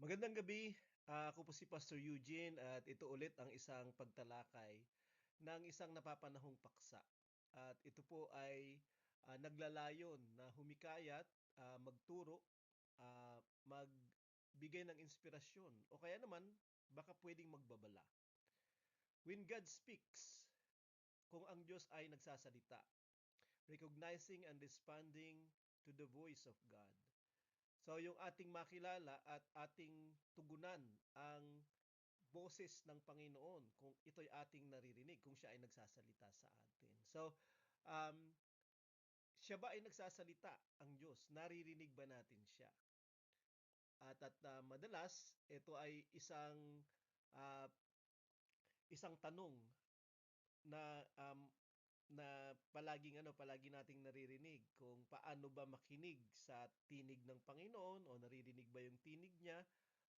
Magandang gabi. Ako po si Pastor Eugene at ito ulit ang isang pagtalakay ng isang napapanahong paksa. At ito po ay naglalayon na humikayat, magturo, magbigay ng inspirasyon o kaya naman baka pwedeng magbabala. When God speaks, kung ang Diyos ay nagsasalita, recognizing and responding to the voice of God. So yung ating makilala at ating tugunan ang boses ng Panginoon kung ito'y ating naririnig, kung siya ay nagsasalita sa atin. So, um, siya ba ay nagsasalita, ang Diyos? Naririnig ba natin siya? At madalas, ito ay uh, isang tanong na palagi nating naririnig kung paano ba makinig sa tinig ng Panginoon o naririnig ba yung tinig niya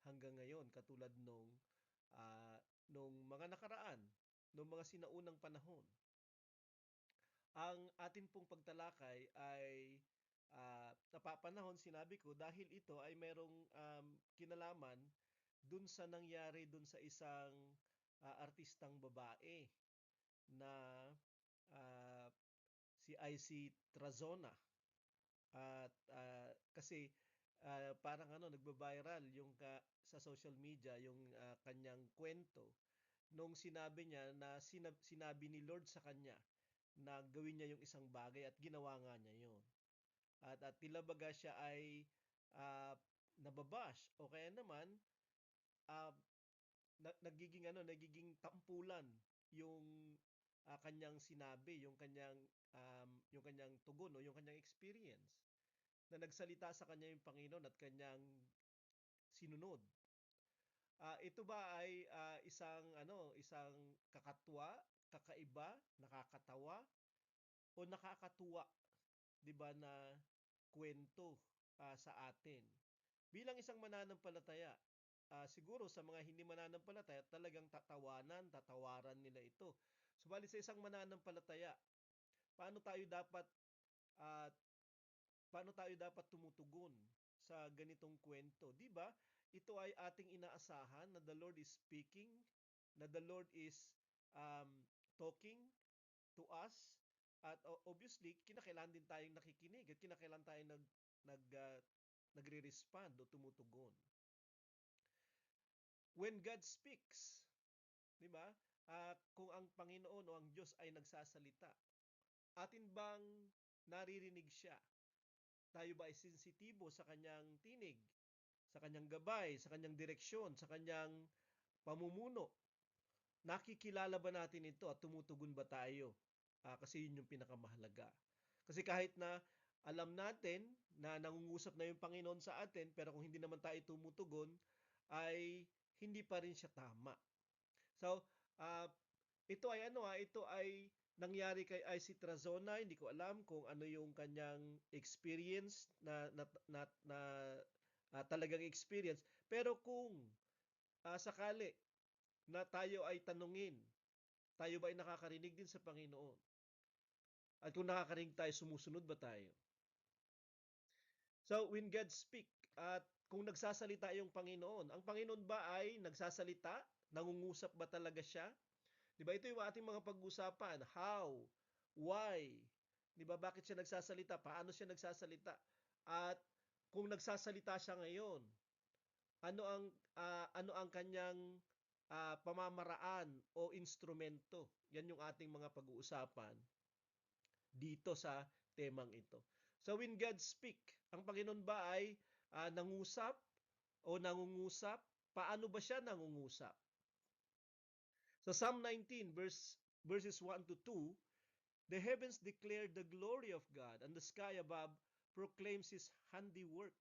hanggang ngayon katulad nung mga nakaraan, nung mga sinaunang panahon. Ang atin pong pagtalakay ay napapanahon, sinabi ko, dahil ito ay merong kinalaman dun sa nangyari dun sa isang artistang babae na ah, si IC Trazona. At kasi parang nagba-viral yung sa social media yung kanyang kwento nung sinabi niya na sinabi ni Lord sa kanya na gawin niya yung isang bagay at ginawa nga niya yon. At tila baga siya ay uh, nababash o kaya naman uh, nagiging tampulan yung kanyang sinabi, yung kanyang tugon o yung kanyang experience na nagsalita sa kanya yung Panginoon at kanyang sinunod. Ito ba ay isang kakatwa, kakaiba, nakakatawa o nakakatuwa, 'di ba, na kwento sa atin? Bilang isang mananampalataya, siguro sa mga hindi mananampalataya, talagang tatawaran nila ito. Subalit sa isang mananampalataya, paano tayo dapat uh, paano tayo dapat tumutugon sa ganitong kwento? 'Di ba? Ito ay ating inaasahan na the Lord is speaking, na the Lord is um, talking to us, at obviously kinakailangan din tayong nakikinig at kinakailangan tayong nag uh, nagre-respond o tumutugon. When God speaks, 'di ba? Kung ang Panginoon o ang Diyos ay nagsasalita, atin bang naririnig siya? Tayo ba ay sensitibo sa kanyang tinig, sa kanyang gabay, sa kanyang direksyon, sa kanyang pamumuno? Nakikilala ba natin ito at tumutugon ba tayo? Kasi yun yung pinakamahalaga. Kasi kahit na alam natin na nangungusap na yung Panginoon sa atin, pero kung hindi naman tayo tumutugon, ay hindi pa rin siya tama. So, uh, ito ay nangyari kay IC Trazona. Hindi ko alam kung ano yung kanyang experience na talagang experience. Pero kung sakali na tayo ay tanungin, tayo ba ay nakakarinig din sa Panginoon? At kung nakakarinig tayo, sumusunod ba tayo? So, when God speak, at kung nagsasalita yung Panginoon, ang Panginoon ba ay nagsasalita? Nangungusap ba talaga siya? Di ba, ito yung ating mga pag-usapan. How? Why? Di ba, bakit siya nagsasalita? Paano siya nagsasalita? At kung nagsasalita siya ngayon, ano ang kanyang pamamaraan o instrumento? Yan yung ating mga pag-uusapan dito sa temang ito. So when God speak, ang Panginoon ba ay nangusap o nangungusap? Paano ba siya nangungusap? So Psalm 19 verses 1 to 2, the heavens declare the glory of God, and the sky above proclaims his handiwork.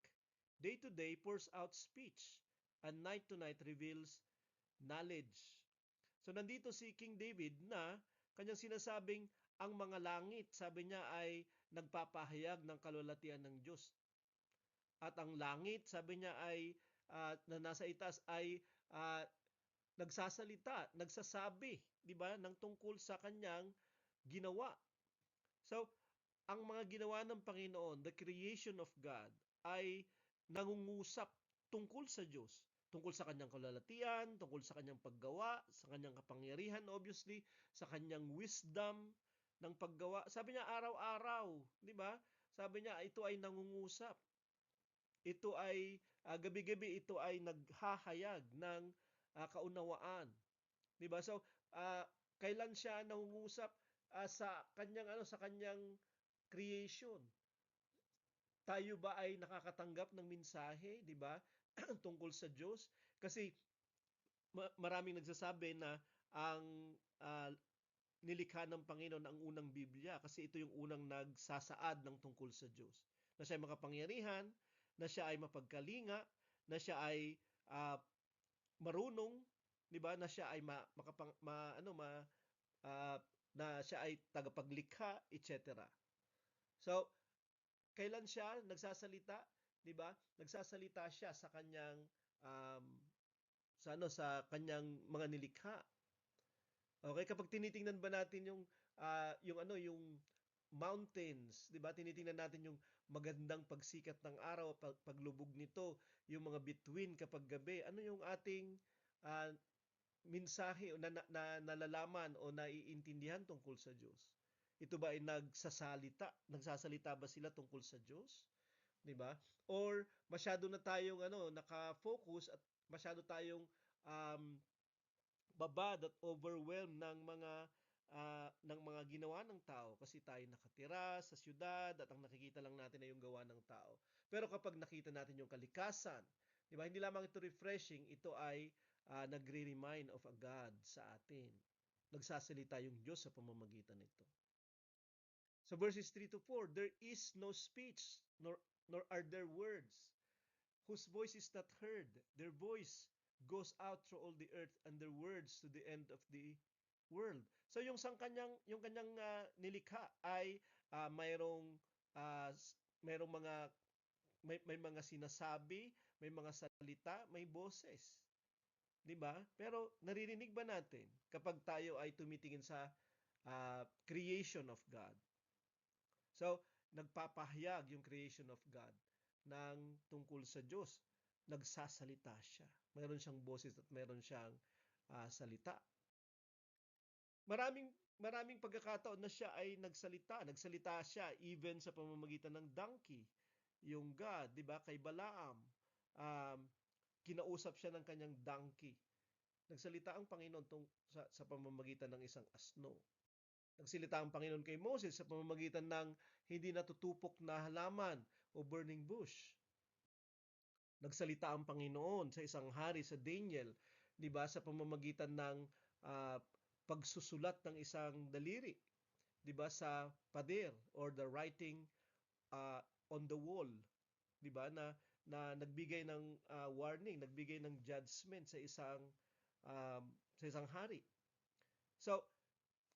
Day to day pours out speech, and night to night reveals knowledge. So nandito si King David na kanyang sinasabing ang mga langit, sabi niya, ay nagpapahayag ng kalwalhatian ng Diyos. At ang langit, sabi niya, ay na nasa itaas ay uh, nagsasalita, nagsasabi, 'di ba, ng tungkol sa kanyang ginawa. So, ang mga ginawa ng Panginoon, the creation of God, ay nangungusap tungkol sa Diyos. tungkol sa kanyang kalalatian, tungkol sa kanyang paggawa, sa kanyang kapangyarihan, obviously, sa kanyang wisdom ng paggawa. Sabi niya araw-araw, di ba? Sabi niya ito ay nangungusap. Ito ay gabi-gabi ito ay naghahayag ng kaunawaan. Di ba? So, kailan siya nangungusap sa kanyang creation? Tayo ba ay nakakatanggap ng mensahe, di ba? Tungkol sa Diyos? Kasi maraming nagsasabi na ang uh, nilikha ng Panginoon ang unang Biblia kasi ito yung unang nagsasaad ng tungkol sa Diyos. Na siya ay makapangyarihan, na siya ay mapagkalinga, na siya ay marunong, 'di ba? Na siya ay uh, na siya ay tagapaglikha, etc. So, kailan siya nagsasalita, 'di ba? Nagsasalita siya sa kanyang um, sa kanyang mga nilikha. Okay, kapag tinitingnan ba natin yung mountains, 'di ba? Tinitingnan natin yung magandang pagsikat ng araw, paglubog nito, yung mga bituin kapag gabi. Ano yung ating uh, mensahe o nalalaman o naiintindihan tungkol sa Diyos? Ito ba ay nagsasalita ba sila tungkol sa Diyos? 'Di ba? Or masyado na tayong naka-focus at masyado tayong um, babad at overwhelmed ng mga ginawa ng tao kasi tayo nakatira sa syudad at ang nakikita lang natin ay yung gawa ng tao. Pero kapag nakita natin yung kalikasan, 'di ba? Hindi lamang ito refreshing, ito ay nagre-remind of a God sa atin. Nagsasalita yung Diyos sa pamamagitan nito. So verses 3 to 4, there is no speech, nor are there words, whose voice is not heard. Their voice goes out through all the earth and their words to the end of the world. So yung kanyang nilikha ay mayroong uh, mayroong mga may mga sinasabi, may mga salita, may boses. 'Di ba? Pero naririnig ba natin kapag tayo ay tumitingin sa creation of God? So, nagpapahayag yung creation of God ng tungkol sa Diyos. Nagsasalita siya. Mayroon siyang boses at mayroon siyang salita. Maraming pagkakataon na siya ay nagsalita. Nagsalita siya even sa pamamagitan ng donkey. Yung God, di ba, kay Balaam. Kinausap siya ng kanyang donkey. Nagsalita ang Panginoon sa pamamagitan ng isang asno. Nagsalita ang Panginoon kay Moses sa pamamagitan ng hindi natutupok na halaman o burning bush. Nagsalita ang Panginoon sa isang hari sa Daniel, 'di ba, sa pamamagitan ng uh, pagsusulat ng isang daliri, 'di ba, sa pader or the writing on the wall, 'di ba, na nagbigay ng warning, nagbigay ng judgment um, sa isang hari. So,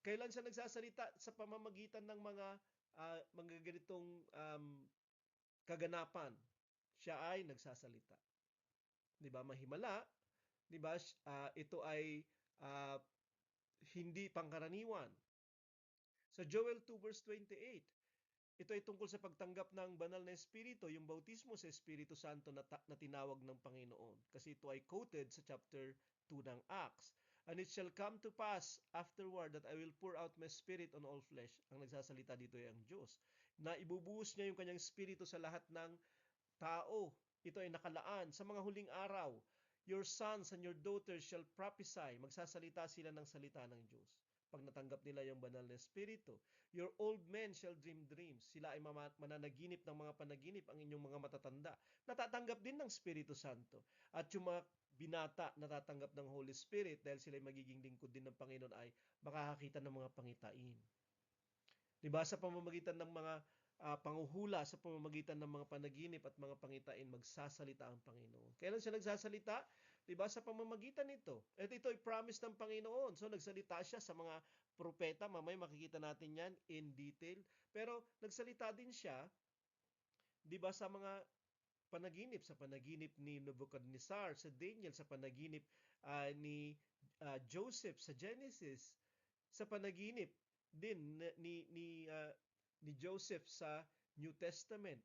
kailan siya nagsasalita? Sa pamamagitan ng mga ganitong kaganapan, siya ay nagsasalita. 'Di ba? Mahimala, 'di ba? Ito ay uh, hindi pangkaraniwan. Sa Joel 2 verse 28, ito ay tungkol sa pagtanggap ng banal na espiritu, yung bautismo sa Espiritu Santo na tinawag ng Panginoon. Kasi ito ay quoted sa chapter 2 ng Acts. And it shall come to pass afterward that I will pour out my spirit on all flesh. Ang nagsasalita dito ay ang Diyos. Na ibubuhos niya yung kanyang espiritu sa lahat ng tao. Ito ay nakalaan sa mga huling araw. Your sons and your daughters shall prophesy. Magsasalita sila ng salita ng Diyos pag natanggap nila yung banal na espiritu. Your old men shall dream dreams. Sila ay mananaginip ng mga panaginip, ang inyong mga matatanda. Natatanggap din ng Espiritu Santo. At yung mga binata natatanggap ng Holy Spirit dahil sila ay magiging lingkod din ng Panginoon ay makakakita ng mga pangitain. Diba? Sa pamamagitan ng mga panguhula, sa pamamagitan ng mga panaginip at mga pangitain, magsasalita ang Panginoon. Kailan siya nagsasalita? Diba? Sa pamamagitan nito. At ito ay promise ng Panginoon. So nagsalita siya sa mga propeta. Mamay makikita natin yan in detail. Pero nagsalita din siya, diba, sa mga panaginip. Sa panaginip ni Nebuchadnezzar, sa Daniel, sa panaginip ni Joseph sa Genesis, sa panaginip din ni Joseph sa New Testament.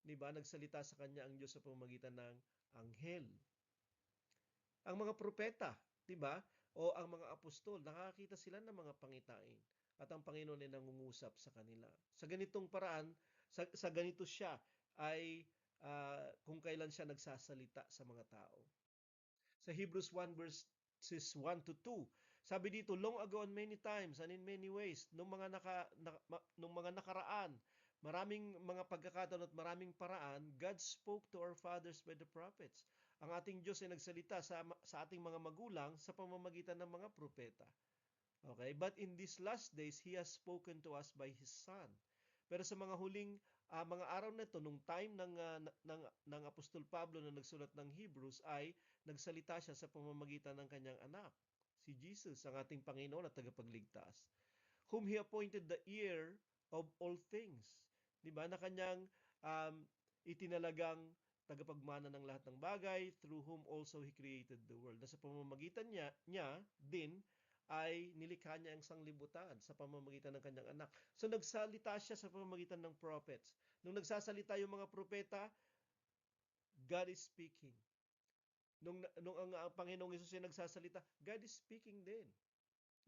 'Di ba? Nagsalita sa kanya ang Diyos sa pamamagitan ng anghel. Ang mga propeta, 'di ba? O ang mga apostol, nakakita sila ng mga pangitain at ang Panginoon ay nangungusap sa kanila. Sa ganitong paraan, sa ganito siya ay kung kailan siya nagsasalita sa mga tao. Sa Hebrews 1 verses 1 to 2, sabi dito, long ago and many times and in many ways, nung mga nakaraan, maraming mga pagkakataon at maraming paraan, God spoke to our fathers by the prophets. Ang ating Diyos ay nagsalita sa ating mga magulang sa pamamagitan ng mga propeta. Okay? But in these last days, He has spoken to us by His Son. Pero sa mga huling mga araw na ito, nung time ng Apostol Pablo na nagsulat ng Hebrews, ay nagsalita siya sa pamamagitan ng kanyang anak, si Jesus, ang ating Panginoon at tagapagligtas, whom He appointed the heir of all things. Diba? Na kanyang um, itinalagang tagapagmana ng lahat ng bagay, through whom also He created the world. Na sa pamamagitan niya din, ay nilikha niya ang sanglibutan sa pamamagitan ng kanyang anak. So nagsalita siya sa pamamagitan ng prophets. Nung nagsasalita yung mga propeta, God is speaking. Nung ang Panginoong Hesus ay nagsasalita, God is speaking din.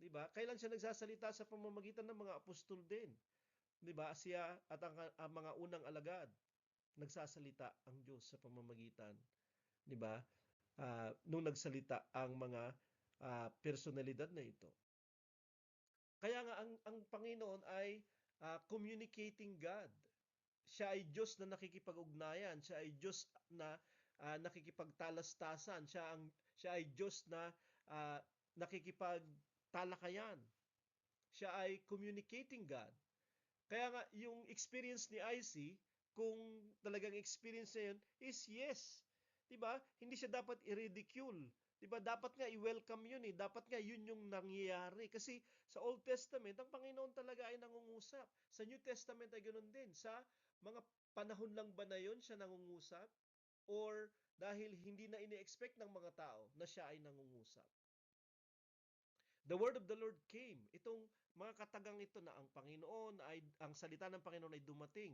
'Di ba? Kailan siya nagsasalita? Sa pamamagitan ng mga apostol din. 'Di ba? Siya at ang mga unang alagad, nagsasalita ang Diyos sa pamamagitan, 'di ba? Nung nagsalita ang mga personalidad na ito. Kaya nga ang Panginoon ay communicating God. Siya ay Diyos na nakikipag-ugnayan, siya ay Diyos na nakikipagtalastasan, siya ay Diyos na uh, nakikipagtalakayan. Siya ay communicating God. Kaya nga yung experience ni IC, kung talagang experience niya yun, is yes. 'Di ba? Hindi siya dapat i-ridicule. 'Di ba? Dapat nga i-welcome yun eh. Dapat nga yun yung nangyayari. Kasi sa Old Testament, ang Panginoon talaga ay nangungusap. Sa New Testament ay ganoon din. Sa mga panahon lang ba na yun siya nangungusap? Or dahil hindi na ini-expect ng mga tao na siya ay nangungusap? The word of the Lord came. Itong mga katagang ito na ang salita ng Panginoon ay dumating.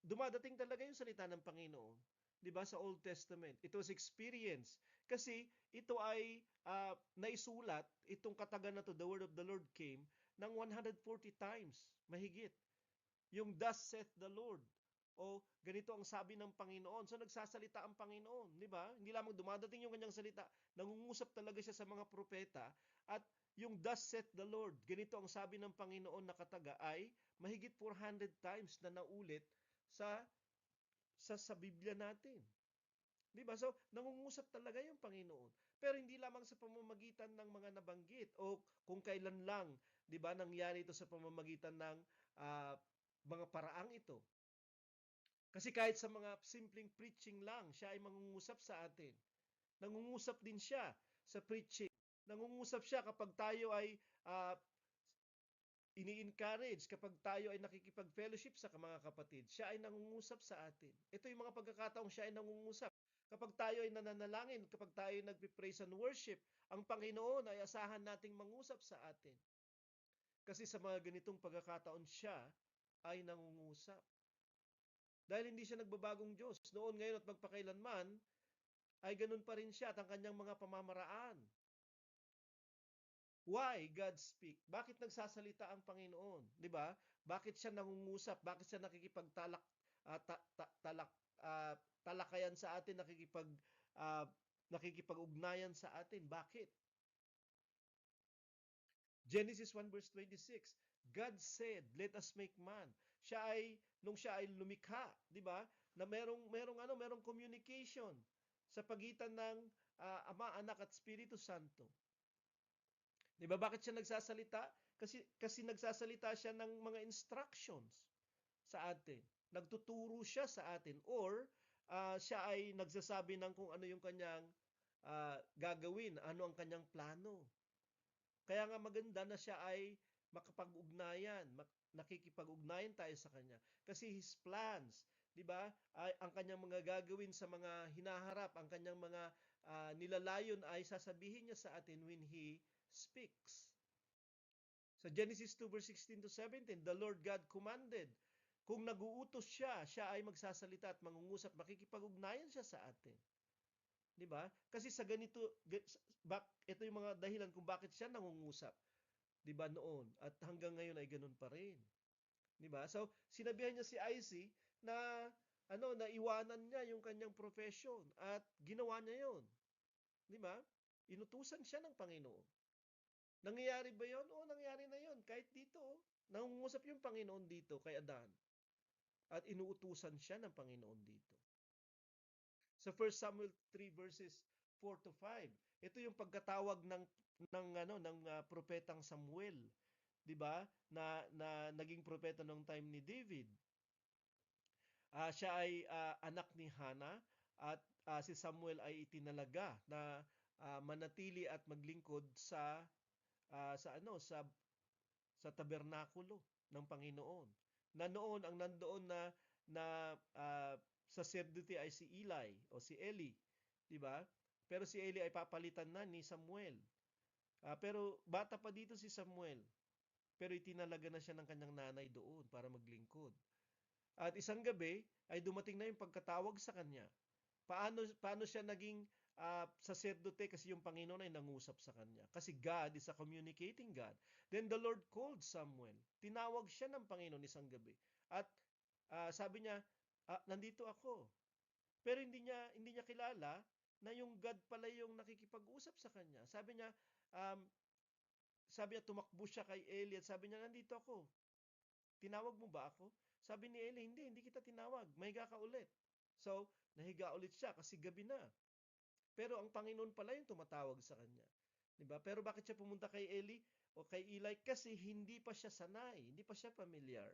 Dumadating talaga yung salita ng Panginoon. 'Di ba sa Old Testament? It was experience. Kasi ito ay naisulat, itong katagan na to, the word of the Lord came, ng 140 times, mahigit. Yung thus saith the Lord. O ganito ang sabi ng Panginoon. So nagsasalita ang Panginoon, 'di ba? Hindi lamang dumadating yung kanyang salita, nangungusap talaga siya sa mga propeta, at yung thus saith the Lord, ganito ang sabi ng Panginoon na kataga, ay mahigit 400 times na naulit sa sa Biblia natin. 'Di ba? So nangungusap talaga yung Panginoon. Pero hindi lamang sa pamamagitan ng mga nabanggit o kung kailan lang, 'di ba, nangyari ito sa pamamagitan ng uh, mga paraang ito. Kasi kahit sa mga simpleng preaching lang, siya ay mangungusap sa atin. Nangungusap din siya sa preaching. Nangungusap siya kapag tayo ay ini-encourage, kapag tayo ay nakikipag-fellowship sa mga kapatid. Siya ay nangungusap sa atin. Ito yung mga pagkakataong siya ay nangungusap. Kapag tayo ay nananalangin, kapag tayo ay nagpe-praise and worship, ang Panginoon ay asahan nating mangusap sa atin. Kasi sa mga ganitong pagkakataon siya ay nangungusap. Dahil hindi siya nagbabagong Diyos. Noon, ngayon at magpakailanman, ay ganun pa rin siya at ang kanyang mga pamamaraan. Why God speak? Bakit nagsasalita ang Panginoon? 'Di ba? Bakit siya nangungusap? Bakit siya nakikipagtalak talakayan sa atin, uh, nakikipag-ugnayan sa atin? Bakit? Genesis 1 verse 26. God said, "Let us make man." Nung siya ay lumikha, 'di ba? Na merong communication sa pagitan ng Ama, Anak at Espiritu Santo. 'Di ba? Bakit siya nagsasalita? Kasi nagsasalita siya ng mga instructions sa atin. Nagtuturo siya sa atin, or siya ay nagsasabi ng kung ano yung kanyang gagawin, ano ang kanyang plano. Kaya nga maganda na siya ay makapag-ugnayan, nakikipag-ugnayan tayo sa kanya. Kasi his plans, 'di ba? Ay ang kanyang mga gagawin sa mga hinaharap, ang kanyang mga nilalayon ay sasabihin niya sa atin when he speaks. Sa Genesis 2 verse 16 to 17, the Lord God commanded. Kung naguutos siya, siya ay magsasalita at mangungusap, makikipag-ugnayan siya sa atin. 'Di ba? Kasi sa ganito, ito yung mga dahilan kung bakit siya nangungusap, 'di ba noon? At hanggang ngayon ay ganun pa rin. 'Di ba? So, sinabihan niya si IC na na iwanan niya yung kanyang profession at ginawa niya 'yon. 'Di ba? Inutusan siya ng Panginoon. Nangyayari ba 'yon? Oo, nangyari na 'yon. Kahit dito, nangungusap yung Panginoon dito kay Adan. At inuutusan siya ng Panginoon dito. Sa 1 Samuel 3 verses 4 to 5, ito yung pagkatawag ng propetang Samuel, 'di ba? Na naging propeta nung time ni David. Siya ay anak ni Hannah at si Samuel ay itinalaga na manatili at maglingkod sa tabernakulo ng Panginoon. Na noon ang nandoon na sacerdote ay si Eli o si Eli, 'di ba? Pero si Eli ay papalitan na ni Samuel. Pero bata pa dito si Samuel, pero itinalaga na siya ng kanyang nanay doon para maglingkod. At isang gabi ay dumating na yung pagkatawag sa kanya. Paano siya naging sacerdote? Kasi yung Panginoon ay nangusap sa kanya. Kasi God is a communicating God. Then the Lord called Samuel. Tinawag siya ng Panginoon isang gabi. At sabi niya, nandito ako. Pero hindi niya kilala na yung God pala yung nakikipag-usap sa kanya. Um, sabi niya, tumakbo siya kay Eli at sabi niya, nandito ako. Tinawag mo ba ako? Sabi ni Eli, hindi kita tinawag. Mahiga ka ulit. So, nahiga ulit siya kasi gabi na. Pero ang Panginoon pala yung tumatawag sa kanya. 'Di ba? Pero bakit siya pumunta kay Eli o kay Eli? Kasi hindi pa siya sanay, hindi pa siya familiar.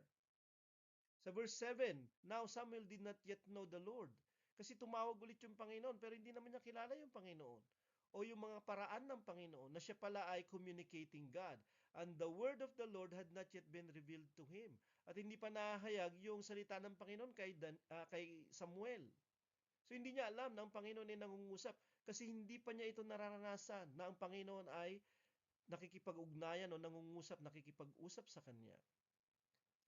Sa verse 7, now Samuel did not yet know the Lord. Kasi tumawag ulit yung Panginoon, pero hindi naman niya kilala yung Panginoon o yung mga paraan ng Panginoon na siya pala ay communicating God. And the word of the Lord had not yet been revealed to him. At hindi pa nahayag yung salita ng Panginoon kay Samuel. So hindi niya alam na ang Panginoon ay nangungusap kasi hindi pa niya ito nararanasan na ang Panginoon ay nakikipag-ugnayan o nangungusap, nakikipag-usap sa kanya.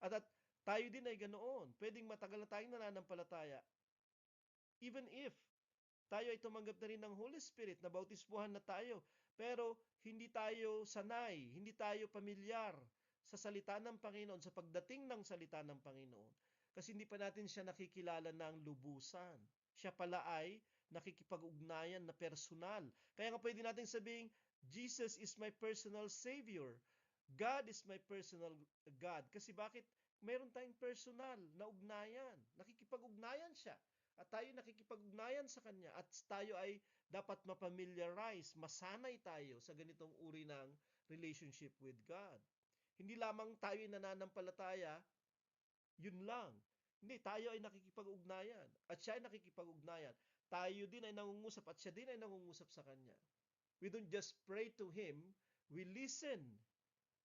At tayo din ay ganoon. Pwedeng matagal na tayong nananampalataya. Even if tayo ay tumanggap na rin ng Holy Spirit, nabautismuhan na tayo, pero hindi tayo sanay, hindi tayo pamilyar sa salita ng Panginoon, sa pagdating ng salita ng Panginoon. Kasi hindi pa natin siya nakikilala ng lubusan. Siya pala ay nakikipag-ugnayan na personal. Kaya nga pwede natin sabihin, Jesus is my personal Savior. God is my personal God. Kasi bakit? Meron tayong personal na ugnayan. Nakikipag-ugnayan siya. At tayo nakikipag-ugnayan sa Kanya. At tayo ay dapat mapamiliarize, masanay tayo sa ganitong uri ng relationship with God. Hindi lamang tayo ay nananampalataya, yun lang. Hindi, tayo ay nakikipag-ugnayan. At siya ay nakikipag-ugnayan. Tayo din ay nangungusap at siya din ay nangungusap sa Kanya. We don't just pray to Him, we listen.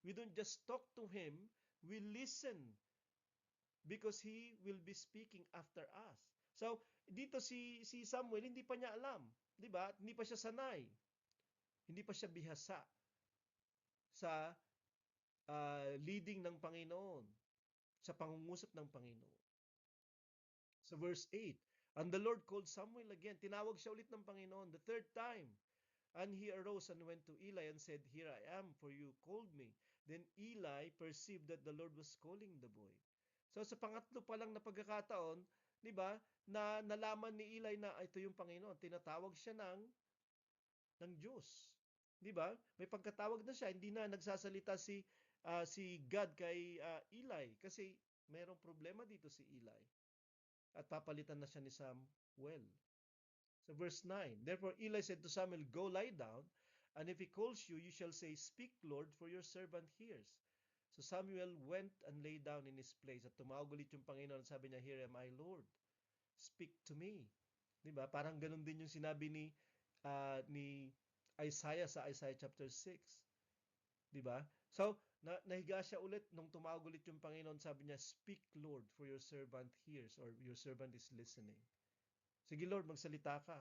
We don't just talk to Him, we listen because He will be speaking after us. So, dito si Samuel, hindi pa niya alam. Di ba? Hindi pa siya sanay. Hindi pa siya bihasa sa leading ng Panginoon, sa pangungusap ng Panginoon. Sa verse 8, and the Lord called Samuel again. Tinawag siya ulit ng Panginoon the third time. And he arose and went to Eli and said, here I am, for you called me. Then Eli perceived that the Lord was calling the boy. So sa pangatlo pa lang na pagkakataon, di ba, na nalaman ni Eli na ito yung Panginoon, tinatawag siya ng Diyos. Di ba? May pagkatawag na siya, hindi na nagsasalita si God kay Eli kasi mayroong problema dito si Eli. At papalitan na siya ni Samuel. So verse 9, therefore Eli said to Samuel, go lie down, and if he calls you, you shall say, speak, Lord, for your servant hears. So Samuel went and lay down in his place. At tumawag ulit yung Panginoon, sabi niya, here am I, Lord. Speak to me. Diba? Parang ganun din yung sinabi ni Isaiah sa Isaiah chapter 6. Diba? So, nahiga siya ulit nung tumawag ulit yung Panginoon, sabi niya, speak, Lord, for your servant hears, or your servant is listening. Sige, Lord, magsalita ka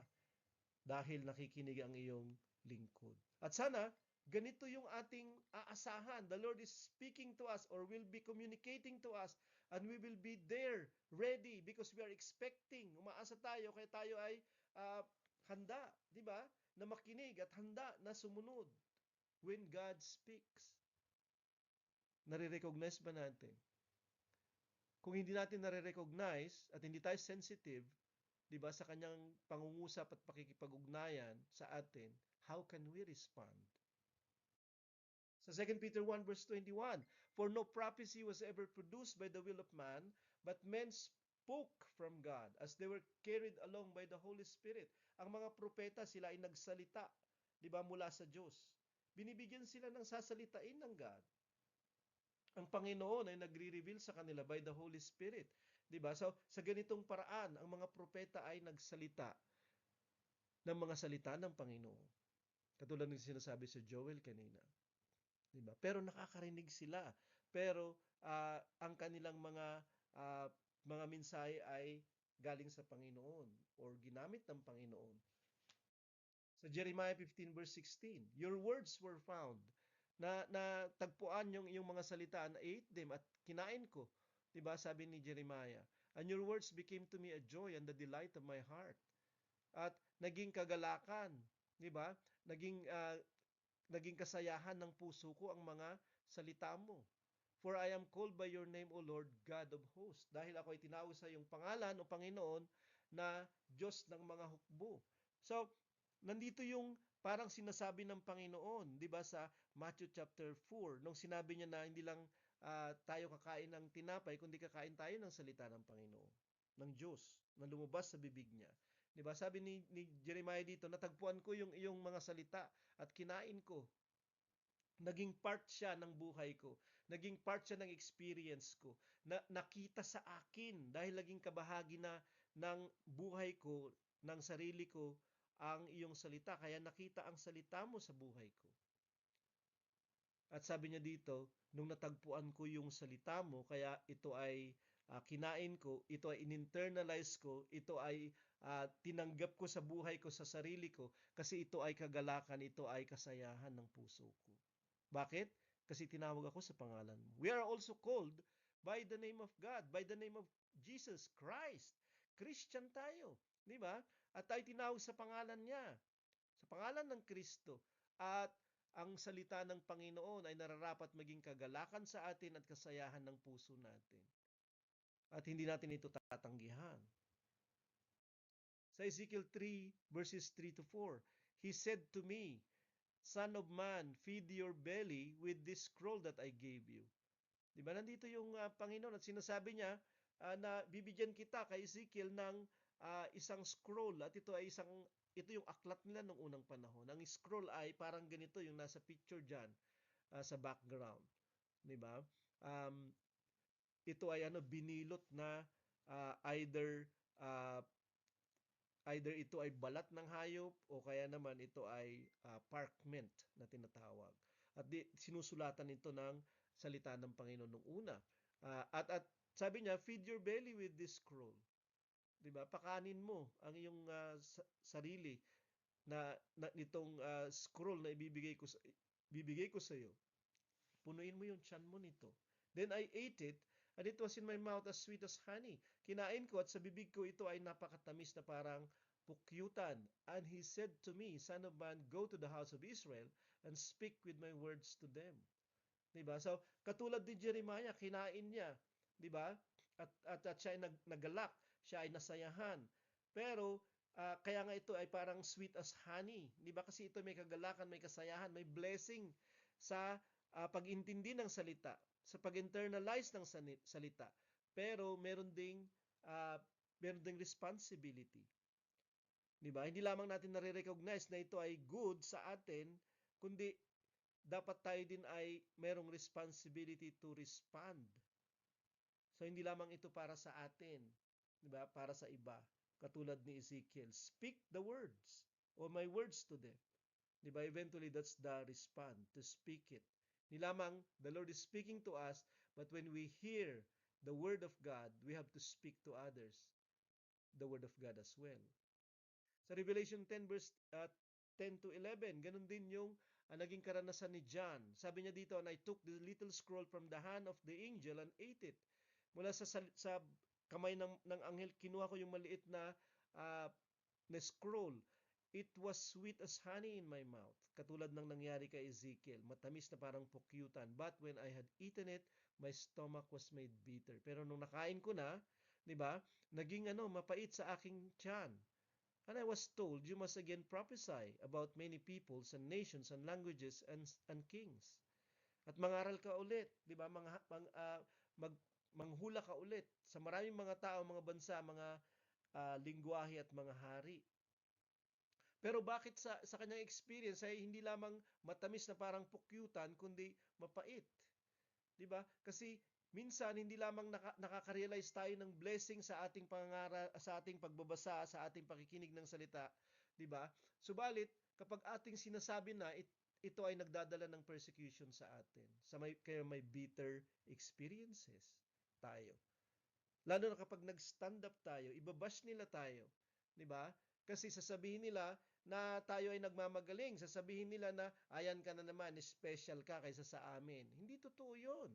dahil nakikinig ang iyong lingkod. At sana, ganito yung ating aasahan. The Lord is speaking to us or will be communicating to us and we will be there, ready, because we are expecting. Umaasa tayo, kaya tayo ay handa, di ba? Na makinig at handa na sumunod when God speaks. Nare-recognize ba natin? Kung hindi natin nare-recognize at hindi tayo sensitive, di ba, sa kanyang pangungusap at pakikipag-ugnayan sa atin, how can we respond? Sa 2 Peter 1 verse 21, for no prophecy was ever produced by the will of man, but men spoke from God as they were carried along by the Holy Spirit. Ang mga propeta, sila ay nagsalita, di ba, mula sa Diyos. Binibigyan sila ng sasalitain ng God. Ang Panginoon ay nagre-reveal sa kanila by the Holy Spirit. Di ba? So, sa ganitong paraan, ang mga propeta ay nagsalita ng mga salita ng Panginoon. Katulad ng sinasabi sa Joel kanina. Diba? Pero nakakarinig sila. Pero ang kanilang mga mensahe ay galing sa Panginoon or ginamit ng Panginoon. Sa Jeremiah 15 verse 16, your words were found. Na tagpuan yung iyong mga salita, and I ate them at kinain ko. Diba? Sabi ni Jeremiah. And your words became to me a joy and the delight of my heart. At naging kagalakan, diba? Naging kasayahan ng puso ko ang mga salita mo. For I am called by your name, O Lord, God of hosts. Dahil ako ay tinawag sa iyong pangalan, O Panginoon, na Diyos ng mga hukbo. So, nandito yung parang sinasabi ng Panginoon, di ba, sa Matthew chapter 4, nung sinabi niya na hindi lang tayo kakain ng tinapay, kundi kakain tayo ng salita ng Panginoon, ng Diyos, na lumabas sa bibig niya. Di ba? Sabi ni Jeremiah dito, natagpuan ko yung iyong mga salita at kinain ko. Naging part siya ng buhay ko. Naging part siya ng experience ko. Nakita sa akin dahil naging kabahagi na ng buhay ko, ng sarili ko, ang iyong salita. Kaya nakita ang salita mo sa buhay ko. At sabi niya dito, nung natagpuan ko yung salita mo, kaya ito ay kinain ko, ito ay in-internalize ko, ito ay tinanggap ko sa buhay ko, sa sarili ko, kasi ito ay kagalakan, ito ay kasayahan ng puso ko. Bakit? Kasi tinawag ako sa pangalan mo. We are also called by the name of God, by the name of Jesus Christ. Christian tayo, di ba? At tayo tinawag sa pangalan niya, sa pangalan ng Kristo. At ang salita ng Panginoon ay nararapat maging kagalakan sa atin at kasayahan ng puso natin. At hindi natin ito tatanggihan. Sa Ezekiel 3 verses 3 to 4, He said to me, Son of man, feed your belly with this scroll that I gave you. Di ba? Nandito yung Panginoon at sinasabi niya na bibigyan kita kay Ezekiel ng isang scroll at ito yung aklat nila nung unang panahon. Ang scroll ay parang ganito yung nasa picture diyan sa background, di ba? Um, ito ay binilot na either ito ay balat ng hayop o kaya naman ito ay parchment na tinatawag. At sinusulatan ito ng salita ng Panginoon nung una. At sabi niya, feed your belly with this scroll. 'Di ba? Pakanin mo ang iyong sarili na nitong scroll na bibigay ko sa iyo. Punuin mo yung tiyan mo nito. Then I ate it, and it was in my mouth as sweet as honey. Kinain ko at sa bibig ko ito ay napakatamis na parang pukyutan. And he said to me, Son of man, go to the house of Israel and speak with my words to them. Diba? So, katulad ni Jeremiah, kinain niya. Diba? At siya ay nagalak. Siya ay nasayahan. Pero, kaya nga ito ay parang sweet as honey. Diba? Kasi ito may kagalakan, may kasayahan, may blessing sa pag-intindi ng salita, sa pag-internalize ng salita. Pero uh, meron ding responsibility. Diba? Hindi lamang natin nare-recognize na ito ay good sa atin, kundi dapat tayo din ay merong responsibility to respond. So hindi lamang ito para sa atin, diba? Para sa iba. Katulad ni Ezekiel, speak the words or my words to them. Diba? Eventually, that's the respond, to speak it. Hindi lamang the Lord is speaking to us, but when we hear the word of God, we have to speak to others the word of God as well. Sa Revelation 10 verse 10 to 11, ganun din yung naging karanasan ni John. Sabi niya dito, and I took the little scroll from the hand of the angel and ate it. Mula sa kamay ng anghel, kinuha ko yung maliit na scroll. It was sweet as honey in my mouth. Katulad ng nangyari kay Ezekiel. Matamis na parang pukyutan. But when I had eaten it, my stomach was made bitter. Pero nung nakain ko na, di ba, naging mapait sa aking tiyan. And I was told, you must again prophesy about many peoples and nations and languages and kings. At mangaral ka ulit, di ba? Manghula ka ulit sa maraming mga tao, mga bansa, mga lingwahe at mga hari. Pero bakit sa kanyang experience ay hindi lamang matamis na parang pukyutan, kundi mapait? 'Di ba? Kasi minsan hindi lamang nakaka-realize tayo ng blessing sa ating pangangaral, sa ating pagbabasa, sa ating pakikinig ng salita, 'di ba? Subalit kapag ating sinasabi na ito ay nagdadala ng persecution sa atin. Kaya may bitter experiences tayo. Lalo na kapag nag-stand up tayo, ibabash nila tayo. 'Di ba? Kasi sasabihin nila na tayo ay nagmamagaling. Sasabihin nila na ayan ka na naman, special ka kaysa sa amin. Hindi totoo 'yon.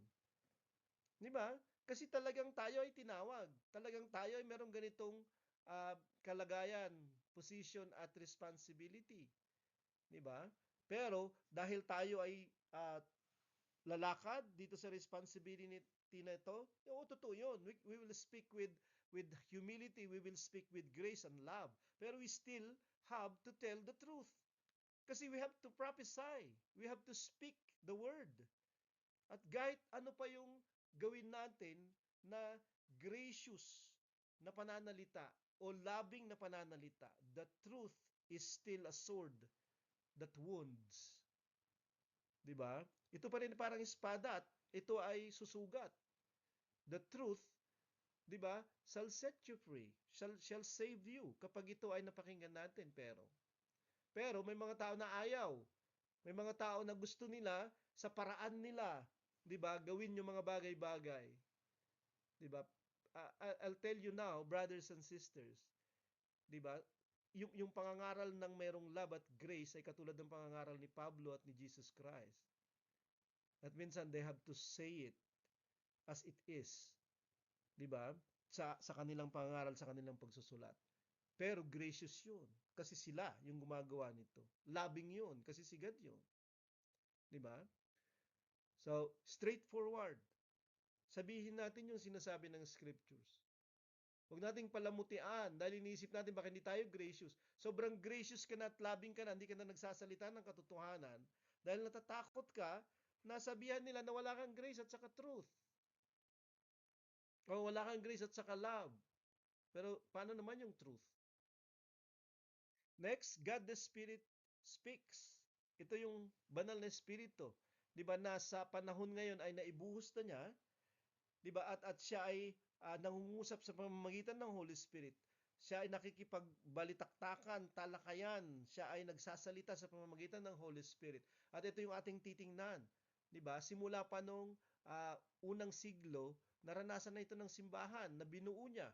'Di ba? Kasi talagang tayo ay tinawag. Talagang tayo ay merong ganitong kalagayan, position at responsibility. 'Di ba? Pero dahil tayo ay lalakad dito sa responsibility na ito, oo, totoo yun. We will speak with humility, we will speak with grace and love. Pero we still have to tell the truth. Kasi we have to prophesy. We have to speak the word. At kahit ano pa yung gawin natin na gracious na pananalita o loving na pananalita, the truth is still a sword that wounds. 'Di ba? Ito pa rin parang espada at ito ay susugat. The truth, 'di ba, shall set you free, shall save you kapag ito ay napakinggan natin. Pero may mga tao na ayaw. May mga tao na gusto nila sa paraan nila, 'di ba, gawin yung mga bagay-bagay. 'Di ba? I'll tell you now, brothers and sisters, 'di ba? Yung pangangaral ng mayroong love at grace ay katulad ng pangangaral ni Pablo at ni Jesus Christ. At minsan they have to say it as it is. 'Di ba? Sa kanilang pangaral, sa kanilang pagsusulat. Pero gracious 'yun kasi sila yung gumagawa nito. Loving 'yun kasi si God 'yun. 'Di ba? So, straightforward. Sabihin natin yung sinasabi ng scriptures. Huwag nating palamutian dahil iniisip natin baka hindi tayo gracious. Sobrang gracious ka na at loving ka na, hindi ka na nagsasalita ng katotohanan dahil natatakot ka na sabihan nila na wala kang grace at saka truth. O wala kang grace at saka love. Pero paano naman yung truth? Next, God the Spirit speaks. Ito yung banal na espiritu. 'Di ba, nasa panahon ngayon ay naibuhos na niya, 'di ba? At siya ay nangungusap sa pamamagitan ng Holy Spirit. Siya ay nakikipagbalitaktakan, talakayan. Siya ay nagsasalita sa pamamagitan ng Holy Spirit. At ito yung ating titingnan, 'di ba? Simula pa nung unang siglo, naranasan na ito ng simbahan na binuo niya.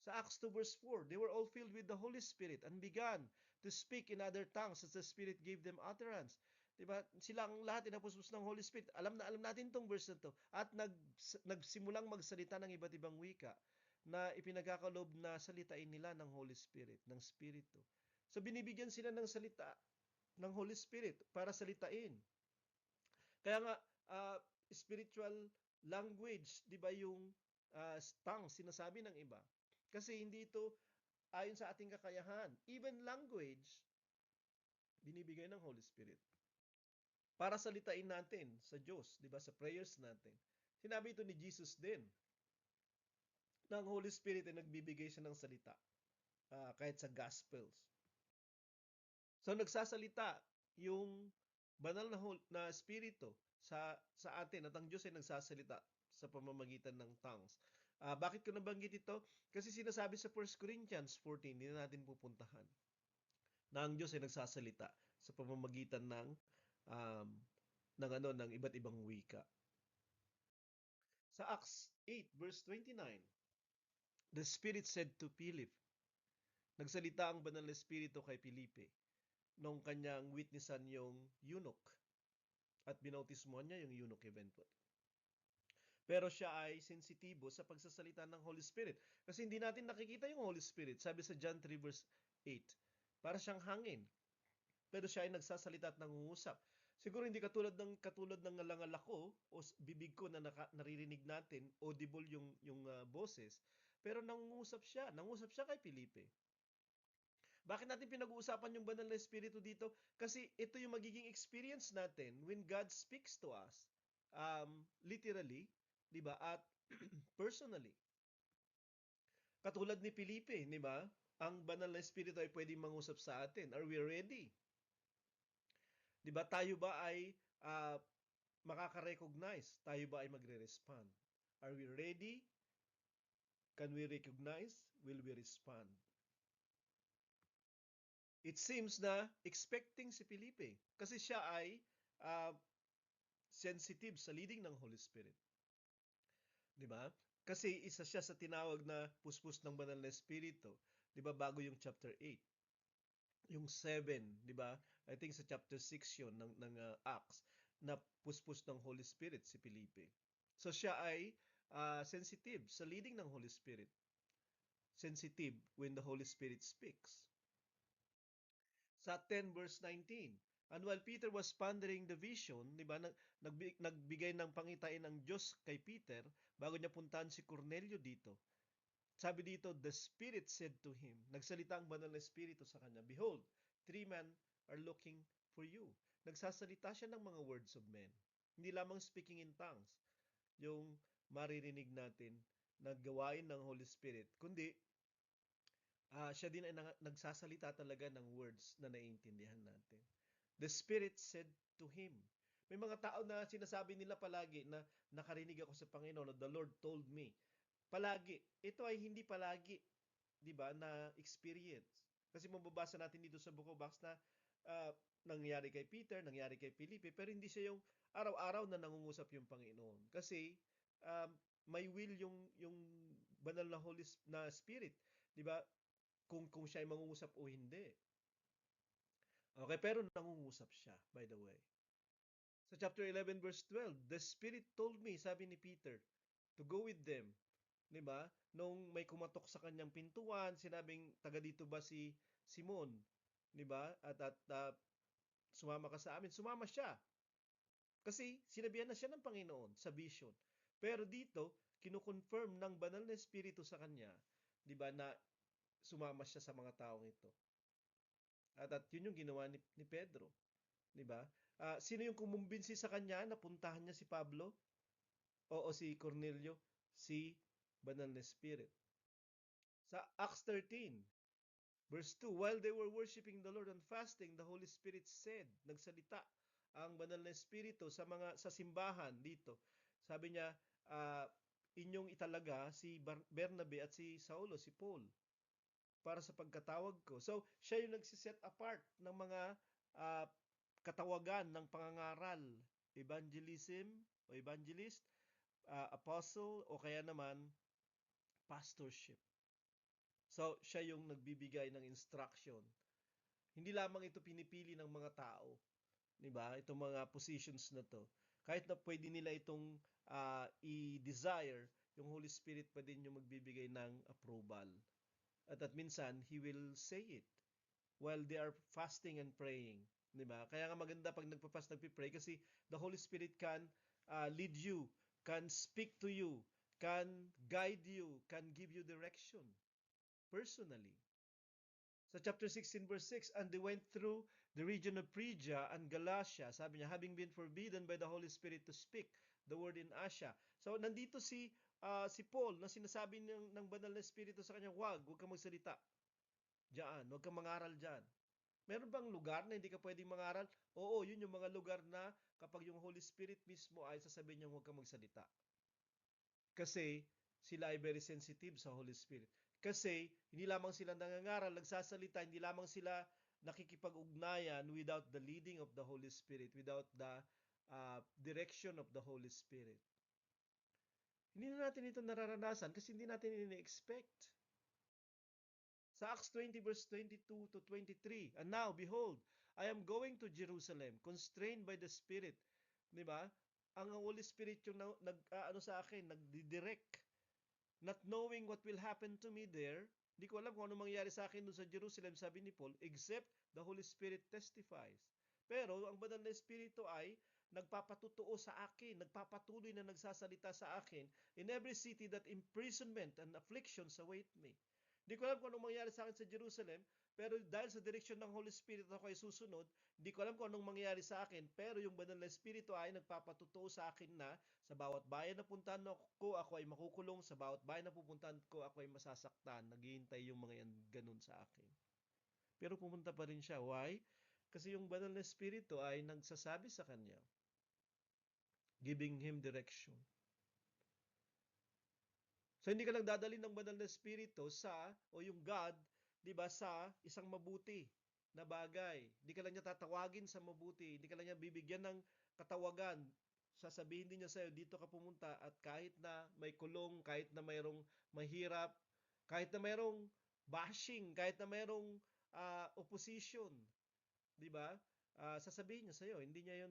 Sa Acts 2 verse 4, they were all filled with the Holy Spirit and began to speak in other tongues as the Spirit gave them utterance. Diba? Silang lahat inapuspos ng Holy Spirit. Alam natin tong verse na to. At nagsimulang magsalita ng iba't ibang wika na ipinagkakalob na salitain nila ng Holy Spirit, ng Spirito. So binibigyan sila ng salita ng Holy Spirit para salitain. Kaya nga, spiritual language, di ba yung tongues, sinasabi ng iba. Kasi hindi ito ayon sa ating kakayahan. Even language, binibigay ng Holy Spirit. Para salitain natin sa Diyos, di ba, sa prayers natin. Sinabi ito ni Jesus din. Na ang Holy Spirit ay nagbibigay siya ng salita. Kahit sa Gospels. So, nagsasalita yung banal na Espiritu sa atin at ang Diyos ay nagsasalita sa pamamagitan ng tongues. Bakit ko nabanggit ito? Kasi sinasabi sa 1 Corinthians 14, hindi na natin pupuntahan, na ang Diyos ay nagsasalita sa pamamagitan ng iba't ibang wika. Sa Acts 8 verse 29, the Spirit said to Philip, nagsalita ang banal na Espiritu kay Felipe nung kanyang witnessan yung eunuch at binautismohan niya yung eunuch eventually. Pero siya ay sensitibo sa pagsasalita ng Holy Spirit. Kasi hindi natin nakikita yung Holy Spirit. Sabi sa John 3 verse 8, Para siyang hangin. Pero siya ay nagsasalita at nangungusap. Siguro hindi katulad ng ngalangal ako o bibig ko na naririnig natin, audible yung boses, pero nangungusap siya kay Felipe. Bakit natin pinag-uusapan yung banal na espiritu dito? Kasi ito yung magiging experience natin when God speaks to us. Literally, 'di ba? At personally. Katulad ni Felipe, 'di ba? Ang banal na espiritu ay pwedeng mangusap sa atin. Are we ready? 'Di ba? Tayo ba ay makaka-recognize? Tayo ba ay magre-respond? Are we ready? Can we recognize? Will we respond? It seems na expecting si Felipe kasi siya ay uh, sensitive sa leading ng Holy Spirit. Di ba? Kasi isa siya sa tinawag na puspos ng banal na espiritu. Di ba? Bago yung chapter 8. Yung 7, di ba? I think sa chapter 6 yun ng Acts na puspos ng Holy Spirit si Felipe. So siya ay sensitive sa leading ng Holy Spirit. Sensitive when the Holy Spirit speaks. Sa 10 verse 19, and while Peter was pondering the vision, di ba, nagbigay ng pangitain ng Diyos kay Peter bago niya puntahan si Cornelio dito. Sabi dito, the Spirit said to him, nagsalita ang banal na Espiritu sa kanya, behold, 3 men are looking for you. Nagsasalita siya ng mga words of men. Hindi lamang speaking in tongues, yung maririnig natin na gawain ng Holy Spirit, kundi siya din ay nagsasalita talaga ng words na naiintindihan natin. The Spirit said to him. May mga tao na sinasabi nila palagi na nakarinig ako sa Panginoon, the Lord told me. Palagi. Ito ay hindi palagi, di ba, na experience. Kasi mababasa natin dito sa Book of Acts na nangyari kay Peter, nangyari kay Felipe, pero hindi siya yung araw-araw na nangungusap yung Panginoon. Kasi um, may will yung banal na Holy na Spirit, di ba? Kung siya ay mangungusap o hindi. Okay, pero nangungusap siya, by the way. Sa chapter 11 verse 12, the Spirit told me, sabi ni Peter, to go with them. 'Di ba? Nung may kumatok sa kanyang pintuan, sinabing taga dito ba si Simon, 'di ba? At sumama ka sa amin. Sumama siya. Kasi sinabihan na siya ng Panginoon sa vision. Pero dito, kino-confirm ng banal na espiritu sa kanya, 'di ba, na sumama siya sa mga taong ito. At yun yung ginawa ni Pedro, 'di ba? Sino yung kumumbinsi sa kanya na puntahan niya si Pablo? O si Cornelio? Si Banal na Spirit. Sa Acts 13, verse 2, while they were worshiping the Lord and fasting, the Holy Spirit said, nagsalita ang Banal na Espiritu sa simbahan dito. Sabi niya, inyong italaga si Bernabe at si Saulo, si Paul, para sa pagkatawag ko. So, siya yung nagsiset apart ng mga uh, katawagan ng pangangaral, evangelism o evangelist, apostle o kaya naman pastorship. So, siya yung nagbibigay ng instruction. Hindi lamang ito pinipili ng mga tao, 'di ba? Itong mga positions na to. Kahit na pwede nila itong i-desire, yung Holy Spirit pa din yung magbibigay ng approval. At minsan, He will say it while they are fasting and praying. 'Di ba? Kaya nga maganda pag nagpa-fast, nagpi-pray kasi the Holy Spirit can lead you, can speak to you, can guide you, can give you direction personally. Sa chapter 16 verse 6, and they went through the region of Phrygia and Galatia. Sabi niya, having been forbidden by the Holy Spirit to speak the word in Asia. So nandito si Paul na sinasabi ng banal na espiritu sa kanya, huwag kang magsalita diyan, huwag kang mangaral diyan. Meron bang lugar na hindi ka pwedeng mangaral? Oo, yun yung mga lugar na kapag yung Holy Spirit mismo ay sasabihin niya huwag kang magsalita. Kasi sila ay very sensitive sa Holy Spirit. Kasi hindi lamang sila nangangaral, nagsasalita, hindi lamang sila nakikipag-ugnayan without the leading of the Holy Spirit, without the direction of the Holy Spirit. Hindi na natin ito nararanasan kasi hindi natin ini-expect. Sa Acts 20 verse 22 to 23, and now, behold, I am going to Jerusalem, constrained by the Spirit. Di ba? Ang Holy Spirit yung sa akin, nagdidirect. Not knowing what will happen to me there, Hindi ko alam kung ano mangyayari sa akin doon sa Jerusalem, sabi ni Paul, except the Holy Spirit testifies. Pero ang banal na Espiritu ay nagpapatutuo sa akin, nagpapatuloy na nagsasalita sa akin in every city that imprisonment and afflictions await me. Hindi ko alam kung ano mangyayari sa akin sa Jerusalem, pero dahil sa direksyon ng Holy Spirit ako ay susunod, hindi ko alam kung anong mangyayari sa akin, pero yung banal na Espiritu ay nagpapatutuo sa akin na sa bawat bayan na puntahan ko, ako ay makukulong. Sa bawat bayan na pupuntahan ko, ako ay masasaktan. Naghihintay yung mga yan ganun sa akin. Pero pumunta pa rin siya. Why? Kasi yung banal na Espiritu ay nagsasabi sa kanya, giving him direction. So hindi ka lang dadalhin ng banal na Espiritu sa, o yung God, di ba, sa isang mabuti na bagay. Hindi ka lang niya tatawagin sa mabuti. Hindi ka lang niya bibigyan ng katawagan. Sasabihin din niya sa'yo, dito ka pumunta at kahit na may kulong, kahit na mayroong mahirap, kahit na mayroong bashing, kahit na mayroong opposition, di ba? Sasabihin niya sa'yo, hindi niya,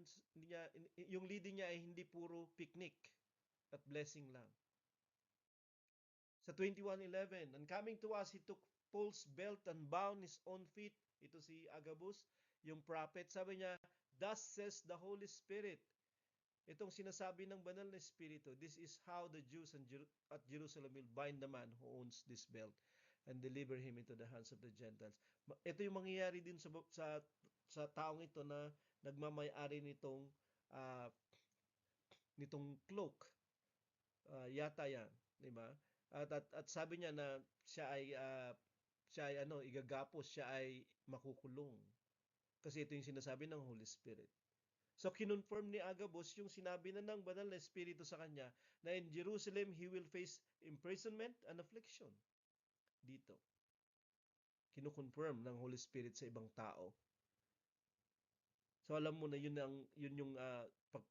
yung leading niya ay hindi puro picnic at blessing lang. Sa 21:11, and coming to us, he took Paul's belt and bound his own feet. Ito si Agabus, yung prophet. Sabi niya, thus says the Holy Spirit. Itong sinasabi ng banal na Espiritu, this is how the Jews at Jerusalem will bind the man who owns this belt and deliver him into the hands of the Gentiles. Ito yung mangyayari din sa taong ito na nagmamay-ari uh, nitong cloak. Yata yan, di ba? At sabi niya na siya ay igagapos, siya ay makukulong. Kasi ito yung sinasabi ng Holy Spirit. So kinonfirm ni Agabus yung sinabi na ng banal na Espiritu sa kanya na in Jerusalem he will face imprisonment and affliction. Dito. Kino-confirm ng Holy Spirit sa ibang tao. So alam mo na yun yung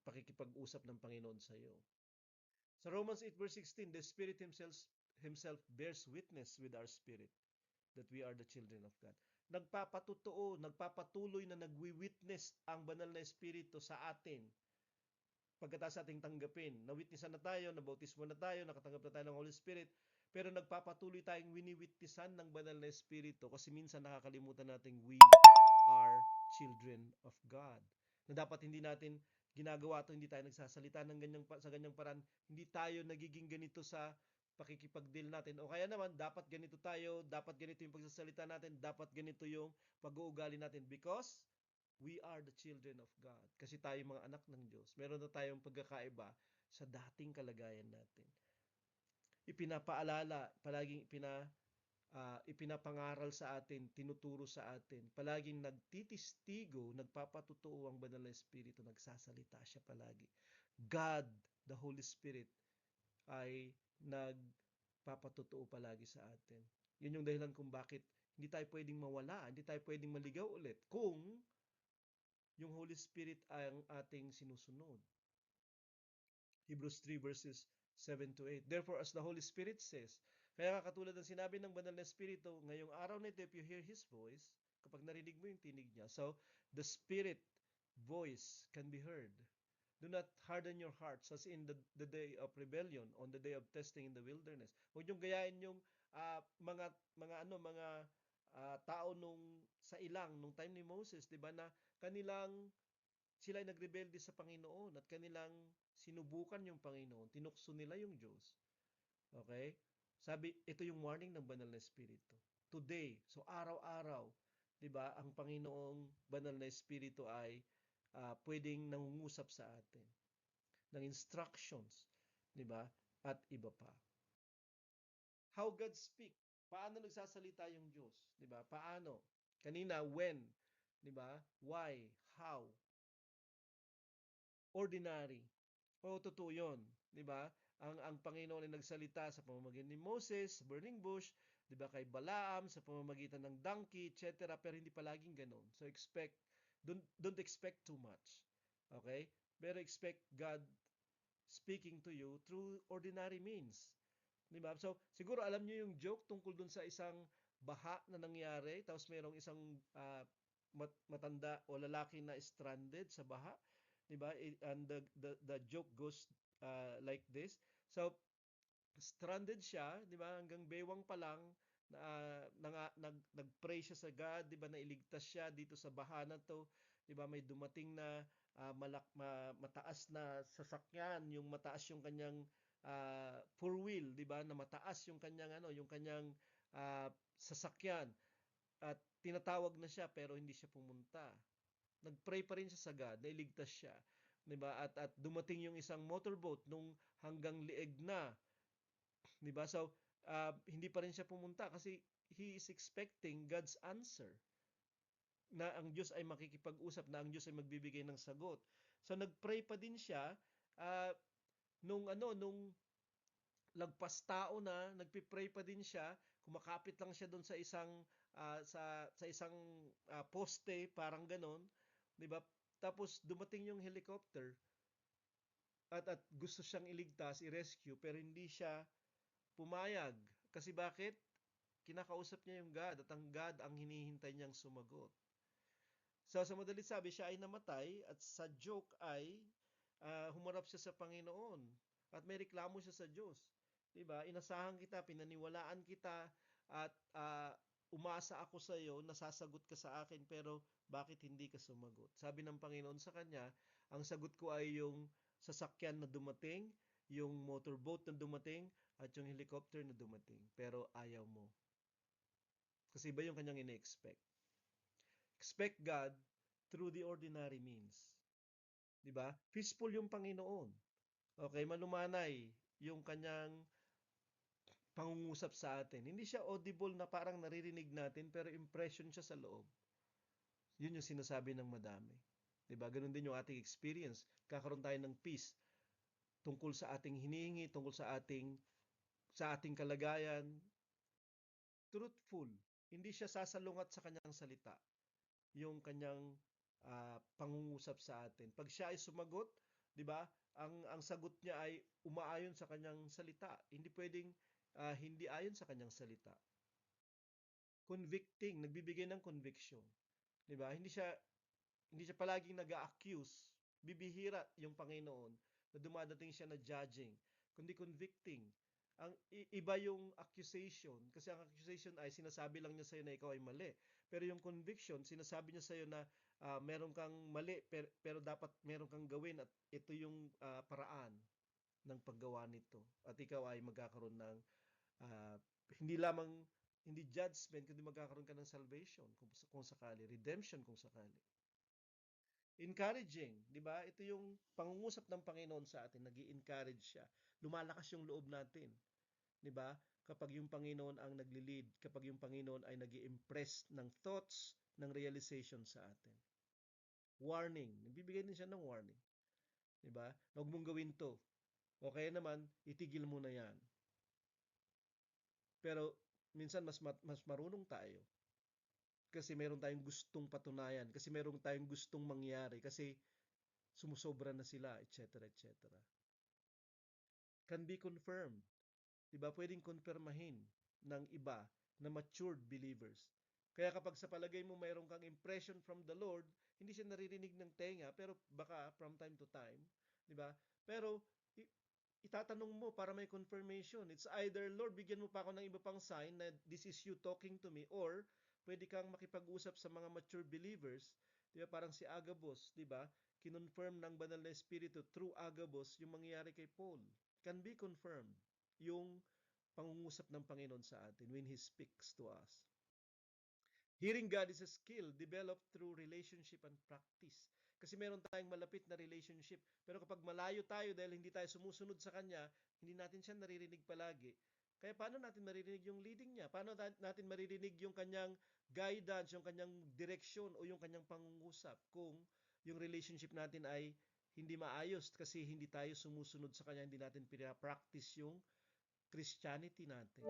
pakikipag-usap ng Panginoon sa iyo. Sa Romans 8 verse 16, the Spirit himself bears witness with our spirit that we are the children of God. Nagpapatutuo, nagpapatuloy na nagwi-witness ang banal na Espiritu sa atin pagkatapos ating tanggapin. Na-witnessan na tayo, nabautismo na tayo, nakatanggap na tayo ng Holy Spirit, pero nagpapatuloy tayong wini-witnessan ng banal na Espiritu kasi minsan nakakalimutan nating we are children of God. Na dapat hindi natin ginagawa to, hindi tayo nagsasalita sa ganyang paraan, hindi tayo nagiging ganito sa pakikipag-deal natin. O kaya naman, dapat ganito tayo, dapat ganito yung pagsasalita natin, dapat ganito yung pag-uugali natin because we are the children of God. Kasi tayo mga anak ng Diyos. Meron na tayong pagkakaiba sa dating kalagayan natin. Ipinapaalala, palaging ipinapangaral sa atin, tinuturo sa atin. Palaging nagtitistigo, nagpapatutuo ang banal na Espiritu, nagsasalita siya palagi. God, the Holy Spirit, ay nagpapatutuo palagi sa atin. Yun yung dahilan kung bakit hindi tayo pwedeng mawala, hindi tayo pwedeng maligaw ulit kung yung Holy Spirit ang ating sinusunod. Hebrews 3 verses 7 to 8. Therefore, as the Holy Spirit says, kaya katulad ng sinabi ng banal na Espiritu, ngayong araw na ito, if you hear His voice, kapag narinig mo yung tinig niya, so the Spirit voice can be heard. Do not harden your hearts as in the day of rebellion, on the day of testing in the wilderness. Huwag niyong gayahin yung mga tao nung sa ilang nung time ni Moses, 'di ba, na sila ay nagrebelde sa Panginoon at kanilang sinubukan yung Panginoon, tinukso nila yung Diyos. Okay? Sabi, ito yung warning ng banal na Espiritu. Today, so araw-araw, 'di ba, ang Panginoong banal na Espiritu ay pwedeng nangungusap sa atin ng instructions, 'di ba? At iba pa. How God speak? Paano nagsasalita yung Diyos, 'di ba? Paano? Kanina when, 'di ba? Why? How? Ordinary. O totoo 'yon, 'di ba? Ang Panginoon ay nagsalita sa pamamagitan ni Moses, burning bush, 'di ba, kay Balaam sa pamamagitan ng donkey, etc. Pero hindi palaging ganoon. So don't expect too much. Okay? Pero expect God speaking to you through ordinary means. 'Di ba? So siguro alam niyo yung joke tungkol dun sa isang baha na nangyari, tapos mayroong isang matanda o lalaki na stranded sa baha, 'di ba? And the joke goes like this. So stranded siya, 'di ba? Hanggang baywang pa lang, Nag-pray siya sa God, 'di ba, na iligtas siya dito sa baha na 'to, 'di ba, may dumating na mataas na sasakyan, yung mataas yung kanyang four wheel, 'di ba, na mataas yung kanyang sasakyan at tinatawag na siya pero hindi siya pumunta. Nag-pray pa rin siya sa God, na iligtas siya, 'di ba? At dumating yung isang motorboat nung hanggang lieg na, 'di ba? So, hindi pa rin siya pumunta kasi he is expecting God's answer na ang Diyos ay makikipag-usap, na ang Diyos ay magbibigay ng sagot. So nagpray pa din siya uh, nung lagpas tao na, nagpi-pray pa din siya, kumakapit lang siya doon sa isang sa isang poste, parang ganon, 'di ba? Tapos dumating yung helicopter at gusto siyang iligtas, i-rescue, pero hindi siya pumayag. Kasi bakit? Kinakausap niya yung God at ang God ang hinihintay niyang sumagot. So sa madalit sabi, siya ay namatay at sa joke ay humarap siya sa Panginoon at may reklamo siya sa Diyos. Diba? Inasahan kita, pinaniwalaan kita at umasa ako sa iyo, nasasagot ka sa akin, pero bakit hindi ka sumagot? Sabi ng Panginoon sa kanya, ang sagot ko ay yung sasakyan na dumating, yung motorboat na dumating, at yung helicopter na dumating. Pero ayaw mo. Kasi iba yung kanyang ine-expect. Expect God through the ordinary means. 'Di ba? Peaceful yung Panginoon. Okay, malumanay yung kanyang pangungusap sa atin. Hindi siya audible na parang naririnig natin pero impression siya sa loob. Yun yung sinasabi ng madami. 'Di ba? Ganun din yung ating experience. Kakaroon tayo ng peace tungkol sa ating hinihingi, tungkol sa ating kalagayan. Truthful. Hindi siya sasalungat sa kanyang salita, yung kanyang pangungusap sa atin. Pag siya ay sumagot, 'di ba? Ang sagot niya ay umaayon sa kanyang salita. Hindi pwedeng hindi ayon sa kanyang salita. Convicting, nagbibigay ng conviction, 'di ba? Hindi siya palaging nag-a-accuse. Bibihira yung Panginoon na dumadating siya na judging, kundi convicting. Iba yung accusation, kasi ang accusation ay sinasabi lang niya sa iyo na ikaw ay mali. Pero yung conviction, sinasabi niya sa iyo na meron kang mali pero dapat meron kang gawin at ito yung paraan ng paggawa nito. At ikaw ay magkakaroon ng uh, hindi lamang hindi judgment, kundi magkakaroon ka ng salvation kung sakali, redemption kung sakali. Encouraging, 'di ba? Ito yung pangungusap ng Panginoon sa atin, nag-i-encourage siya. Lumalakas yung loob natin, 'di ba? Kapag yung Panginoon ang nagli-lead, kapag yung Panginoon ay nag-i-impress ng thoughts, ng realization sa atin. Warning, nagbibigay din siya ng warning, 'di ba? Huwag mong gawin 'to. Okay naman, itigil mo na 'yan. Pero minsan mas marunong tayo kasi meron tayong gustong patunayan, kasi meron tayong gustong mangyari, kasi sumusobra na sila, etc., etc. Can be confirmed. Diba? Pwedeng konfirmahin ng iba na matured believers. Kaya kapag sa palagay mo mayroon kang impression from the Lord, hindi siya naririnig ng tenga, pero baka from time to time, di ba? Pero itatanong mo para may confirmation. It's either, Lord, bigyan mo pa ako ng iba pang sign na this is you talking to me, or pwede kang makipag-usap sa mga mature believers, di ba? Parang si Agabus, di ba? Kinonfirm ng banal na espiritu through Agabus yung mangyayari kay Paul. Can be confirmed yung pangungusap ng Panginoon sa atin when He speaks to us. Hearing God is a skill developed through relationship and practice. Kasi meron tayong malapit na relationship. Pero kapag malayo tayo dahil hindi tayo sumusunod sa Kanya, hindi natin siya naririnig palagi. Kaya paano natin maririnig yung leading niya? Paano natin maririnig yung kanyang guidance, yung kanyang direction o yung kanyang pangungusap kung yung relationship natin ay hindi maayos kasi hindi tayo sumusunod sa Kanya, hindi natin pina-practice yung Christianity natin.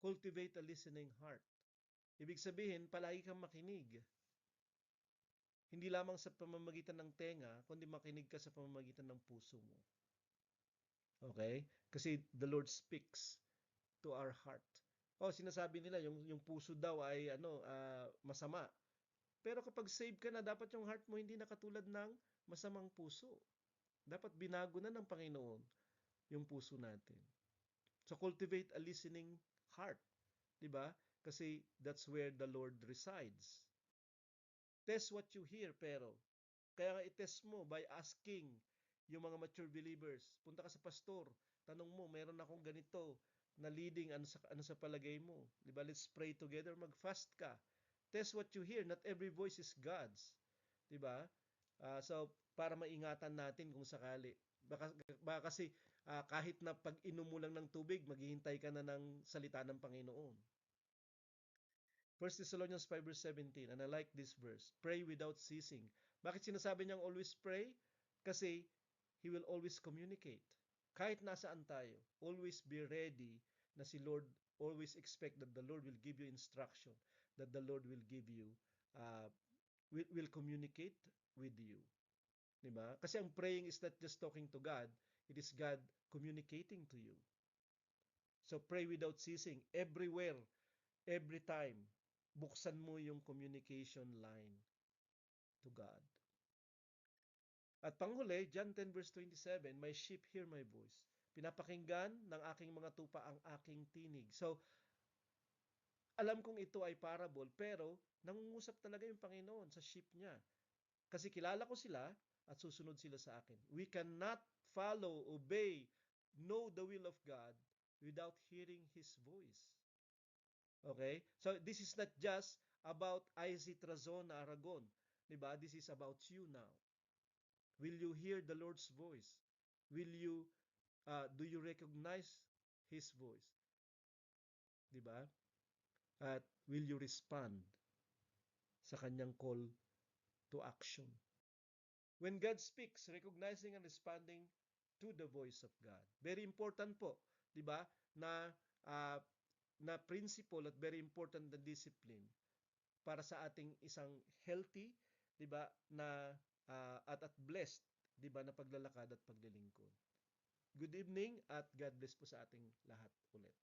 Cultivate a listening heart. Ibig sabihin, palagi kang makinig. Hindi lamang sa pamamagitan ng tenga, kundi makinig ka sa pamamagitan ng puso mo. Okay? Kasi the Lord speaks to our heart. Sinasabi nila yung puso daw ay masama. Pero kapag saved ka na, dapat yung heart mo hindi na katulad ng masamang puso. Dapat binago na ng Panginoon yung puso natin. So cultivate a listening heart. Diba? Kasi that's where the Lord resides. Test what you hear, pero. Kaya nga i-test mo by asking yung mga mature believers. Punta ka sa pastor, tanong mo, meron akong ganito na leading, ano sa palagay mo? Diba? Let's pray together, mag-fast ka. Test what you hear. Not every voice is God's. Diba? So, para maingatan natin kung sakali. Baka kasi kahit na pag inom mo lang ng tubig, maghihintay ka na ng salita ng Panginoon. 1 Thessalonians 5 verse 17, and I like this verse, pray without ceasing. Bakit sinasabi niyang always pray? Kasi He will always communicate. Kahit nasaan tayo, always be ready na si Lord, always expect that the Lord will give you instruction, that the Lord will give you, will communicate with you. Diba? Kasi ang praying is not just talking to God, it is God communicating to you. So pray without ceasing, everywhere, every time. Buksan mo yung communication line to God. At panghuli, John 10 verse 27, my sheep hear my voice. Pinapakinggan ng aking mga tupa ang aking tinig. So, alam kong ito ay parable, pero nangungusap talaga yung Panginoon sa sheep niya. Kasi kilala ko sila at susunod sila sa akin. We cannot follow, obey, know the will of God without hearing His voice. Okay? So, this is not just about Isaac Razona Aragon. Diba? This is about you now. Will you hear the Lord's voice? Do you recognize His voice? Diba? At will you respond sa kanyang call to action? When God speaks, recognizing and responding to the voice of God. Very important po, diba? Uh, na principle at very important na discipline para sa ating isang healthy, 'di ba, na at blessed, 'di ba, na paglalakad at paglilingkod. Good evening at God bless po sa ating lahat ulit.